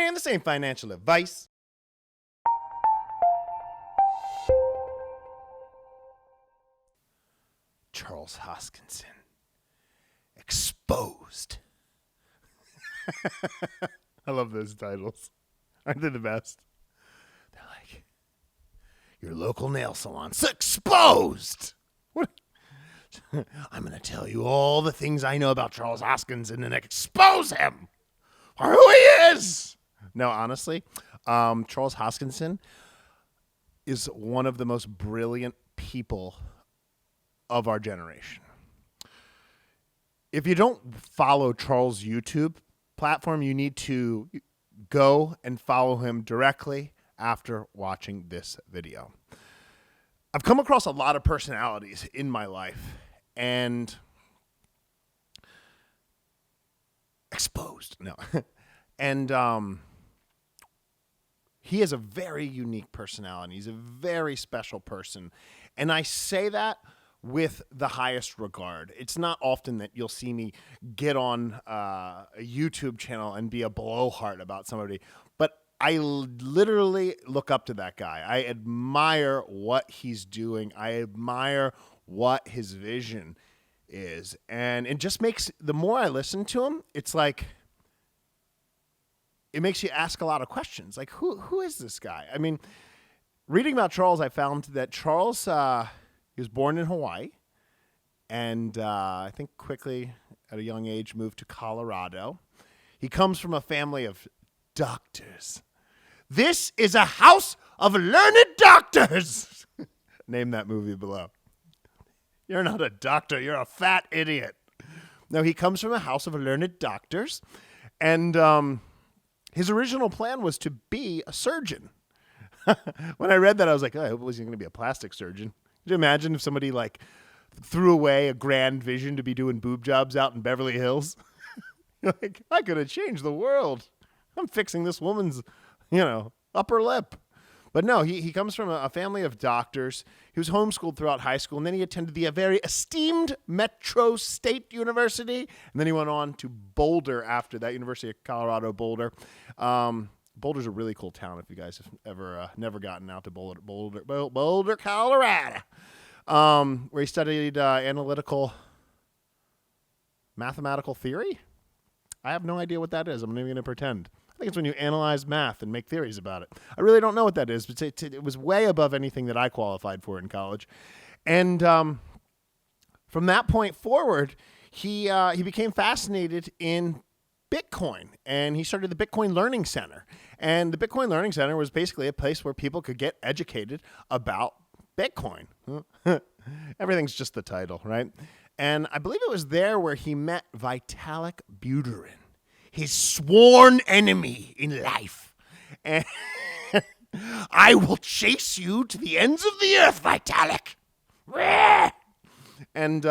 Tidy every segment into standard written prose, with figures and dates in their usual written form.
And this ain't financial advice. Charles Hoskinson. Exposed. I love those titles. Aren't they the best? They're like, your local nail salon's exposed. What? I'm going to tell you all the things I know about Charles Hoskinson and expose him for who he is. No, honestly, Charles Hoskinson is one of the most brilliant people of our generation. If you don't follow Charles' YouTube platform, you need to go and follow him directly after watching this video. I've come across a lot of personalities in my life and exposed. No. And he is a very unique personality. He's a very special person. And I say that with the highest regard. It's not often that you'll see me get on a YouTube channel and be a blowhard about somebody, but I literally look up to that guy. I admire what he's doing. I admire what his vision is. And it just makes, the more I listen to him, it's like, it makes you ask a lot of questions. Like, who is this guy? I mean, reading about Charles, I found that Charles, he was born in Hawaii, and I think quickly at a young age moved to Colorado. He comes from a family of doctors. This is a house of learned doctors. Name that movie below. You're not a doctor. You're a fat idiot. No, he comes from a house of learned doctors, and his original plan was to be a surgeon. When I read that, I was like, oh, I hope he wasn't going to be a plastic surgeon. Could you imagine if somebody like threw away a grand vision to be doing boob jobs out in Beverly Hills? Like, I could have changed the world. I'm fixing this woman's, upper lip. But no, he comes from a family of doctors. He was homeschooled throughout high school, and then he attended the very esteemed Metro State University, and then he went on to Boulder after that, University of Colorado, Boulder. Boulder's a really cool town if you guys have ever never gotten out to Boulder, Colorado, where he studied analytical mathematical theory. I have no idea what that is. I'm not even going to pretend. I think it's when you analyze math and make theories about it. I really don't know what that is, but it was way above anything that I qualified for in college. And from that point forward, he became fascinated in Bitcoin, and he started the Bitcoin Learning Center. And the Bitcoin Learning Center was basically a place where people could get educated about Bitcoin. Everything's just the title, right? And I believe it was there where he met Vitalik Buterin, his sworn enemy in life. And I will chase you to the ends of the earth, Vitalik. And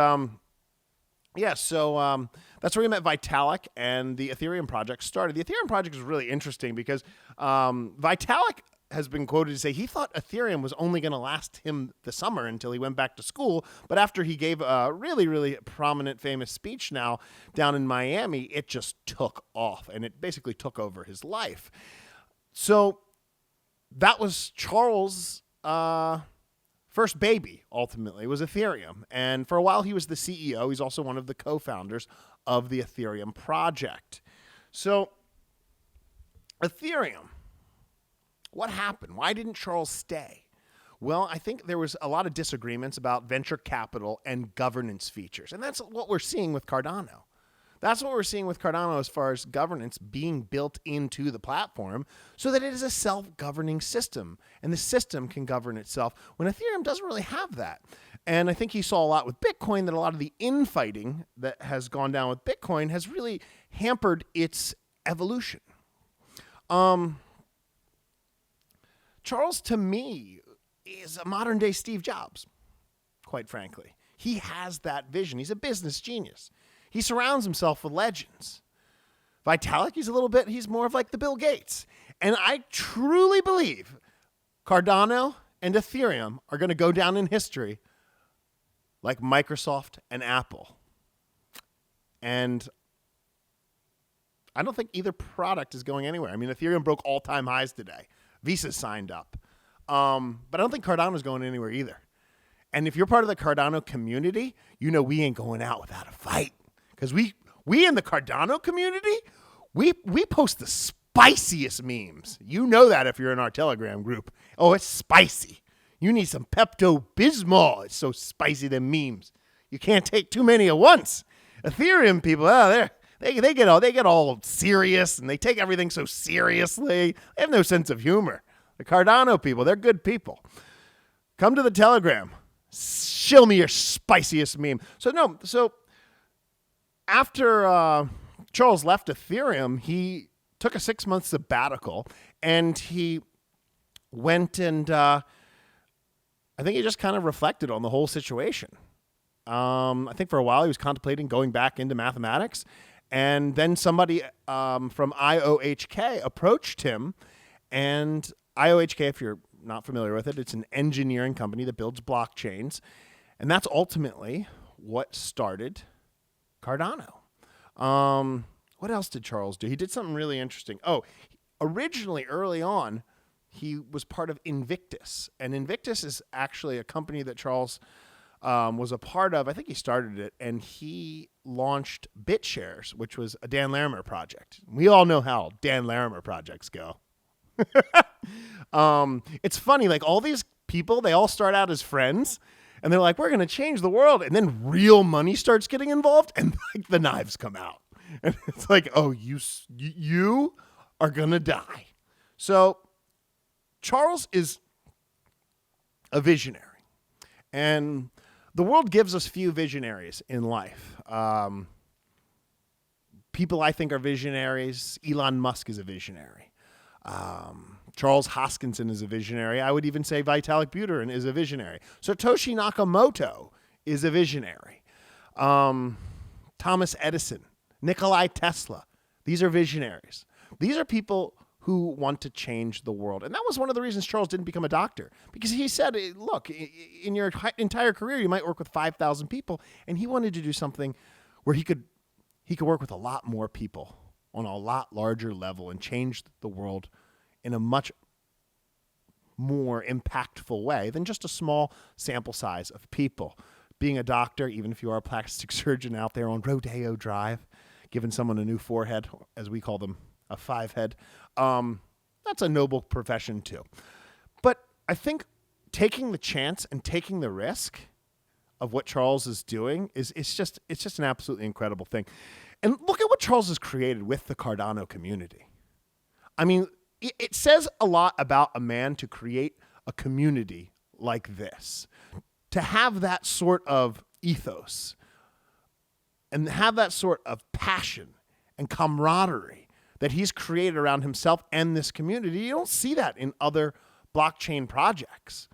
so that's where we met Vitalik, and the Ethereum project started. The Ethereum project is really interesting because Vitalik has been quoted to say he thought Ethereum was only going to last him the summer until he went back to school. But after he gave a really, really prominent, famous speech now down in Miami, it just took off, and it basically took over his life. So that was Charles' first baby, ultimately, was Ethereum. And for a while, he was the CEO. He's also one of the co-founders of the Ethereum project. So, Ethereum, what happened? Why didn't Charles stay? Well, I think there was a lot of disagreements about venture capital and governance features. And that's what we're seeing with Cardano. That's what we're seeing with Cardano as far as governance being built into the platform so that it is a self-governing system, and the system can govern itself when Ethereum doesn't really have that. And I think he saw a lot with Bitcoin that a lot of the infighting that has gone down with Bitcoin has really hampered its evolution. Charles, to me, is a modern-day Steve Jobs, quite frankly. He has that vision. He's a business genius. He surrounds himself with legends. Vitalik, he's more of like the Bill Gates. And I truly believe Cardano and Ethereum are going to go down in history like Microsoft and Apple. And I don't think either product is going anywhere. I mean, Ethereum broke all-time highs today. Visa signed up. But I don't think Cardano is going anywhere either. And if you're part of the Cardano community, you know we ain't going out without a fight. Because we in the Cardano community, we post the spiciest memes. You know that if you're in our Telegram group. Oh, it's spicy. You need some Pepto-Bismol. It's so spicy, the memes. You can't take too many at once. Ethereum people, they get all serious, and they take everything so seriously. They have no sense of humor. The Cardano people, they're good people. Come to the Telegram. Show me your spiciest meme. So after Charles left Ethereum, he took a 6-month sabbatical, and he went and I think he just kind of reflected on the whole situation. I think for a while he was contemplating going back into mathematics, and then somebody from IOHK approached him, and IOHK, if you're not familiar with it, it's an engineering company that builds blockchains, and that's ultimately what started Cardano. What else did Charles do? He did something really interesting. Originally, early on, he was part of Invictus, and Invictus is actually a company that Charles was a part of. I think he started it, and he launched BitShares, which was a Dan Larimer project. We all know how Dan Larimer projects go. It's funny, like all these people, they all start out as friends, and they're like, we're going to change the world, and then real money starts getting involved, and like the knives come out. And it's like, oh, you are going to die. So Charles is a visionary, and the world gives us few visionaries in life. People I think are visionaries. Elon Musk is a visionary. Charles Hoskinson is a visionary. I would even say Vitalik Buterin is a visionary. Satoshi Nakamoto is a visionary. Thomas Edison, Nikolai Tesla. These are visionaries. These are people who want to change the world. And that was one of the reasons Charles didn't become a doctor. Because he said, look, in your entire career, you might work with 5,000 people. And he wanted to do something where he could work with a lot more people on a lot larger level and change the world in a much more impactful way than just a small sample size of people. Being a doctor, even if you are a plastic surgeon out there on Rodeo Drive, giving someone a new forehead, as we call them, a 5-head, that's a noble profession too. But I think taking the chance and taking the risk of what Charles is doing it's just an absolutely incredible thing. And look at what Charles has created with the Cardano community. I mean, it says a lot about a man to create a community like this, to have that sort of ethos and have that sort of passion and camaraderie that he's created around himself and this community. You don't see that in other blockchain projects.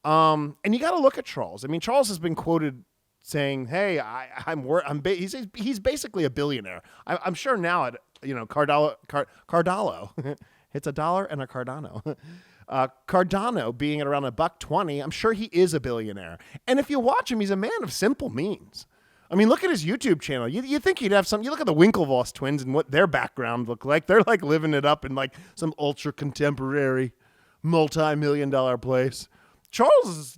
And you got to look at Charles. I mean, Charles has been quoted saying, "Hey, he's basically a billionaire." I'm sure now at Cardano, it's $1 and a Cardano. Cardano being at around $1.20, I'm sure he is a billionaire. And if you watch him, he's a man of simple means. I mean, look at his YouTube channel. You think he'd have some? You look at the Winklevoss twins and what their background looked like. They're like living it up in like some ultra contemporary, multi-million-dollar place. Charles is,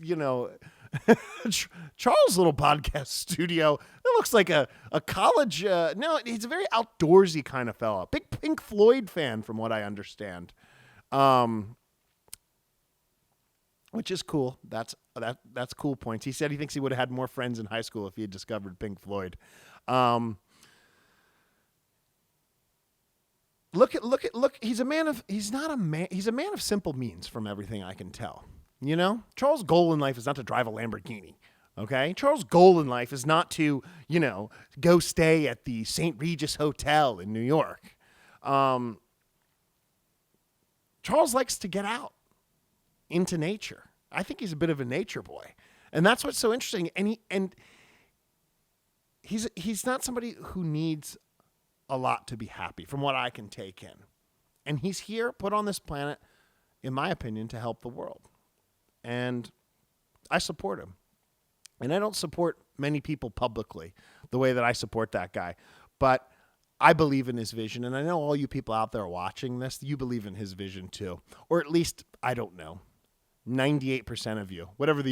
Charles' little podcast studio. It looks like a college. No, he's a very outdoorsy kind of fella. Big Pink Floyd fan, from what I understand. Which is cool. That's cool points. He said he thinks he would have had more friends in high school if he had discovered Pink Floyd. Look. He's a man of simple means, from everything I can tell. Charles' goal in life is not to drive a Lamborghini. Okay, Charles' goal in life is not to go stay at the St. Regis Hotel in New York. Charles likes to get out into nature. I think he's a bit of a nature boy, and that's what's so interesting. And he's not somebody who needs a lot to be happy, from what I can take in. And he's here, put on this planet, in my opinion, to help the world. And I support him. And I don't support many people publicly the way that I support that guy. But I believe in his vision, and I know all you people out there watching this, you believe in his vision too. Or at least, I don't know, 98% of you. Whatever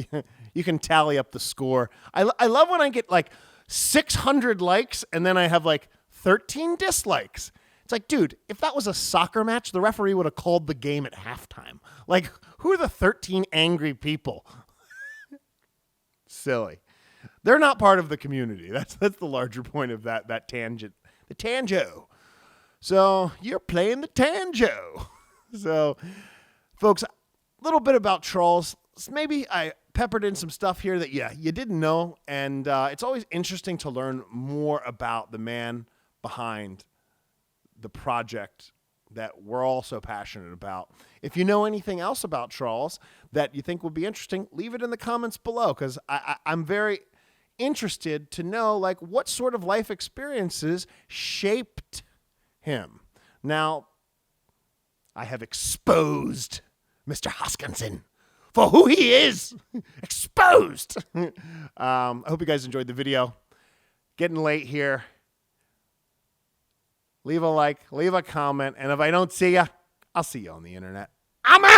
you can tally up the score. I love when I get like 600 likes and then I have like 13 dislikes. It's like, dude, if that was a soccer match, the referee would have called the game at halftime. Like, who are the 13 angry people? Silly. They're not part of the community. That's the larger point of that tangent. The Tanjo. So you're playing the Tanjo. So, folks, a little bit about Charles. Maybe I peppered in some stuff here that, you didn't know. And it's always interesting to learn more about the man behind the project that we're all so passionate about. If you know anything else about Charles that you think would be interesting, leave it in the comments below, because I'm very interested to know, like, what sort of life experiences shaped him. Now, I have exposed Mr. Hoskinson for who he is. Exposed. I hope you guys enjoyed the video. Getting late here. Leave a like, leave a comment, and if I don't see you, I'll see you on the internet. I'm out!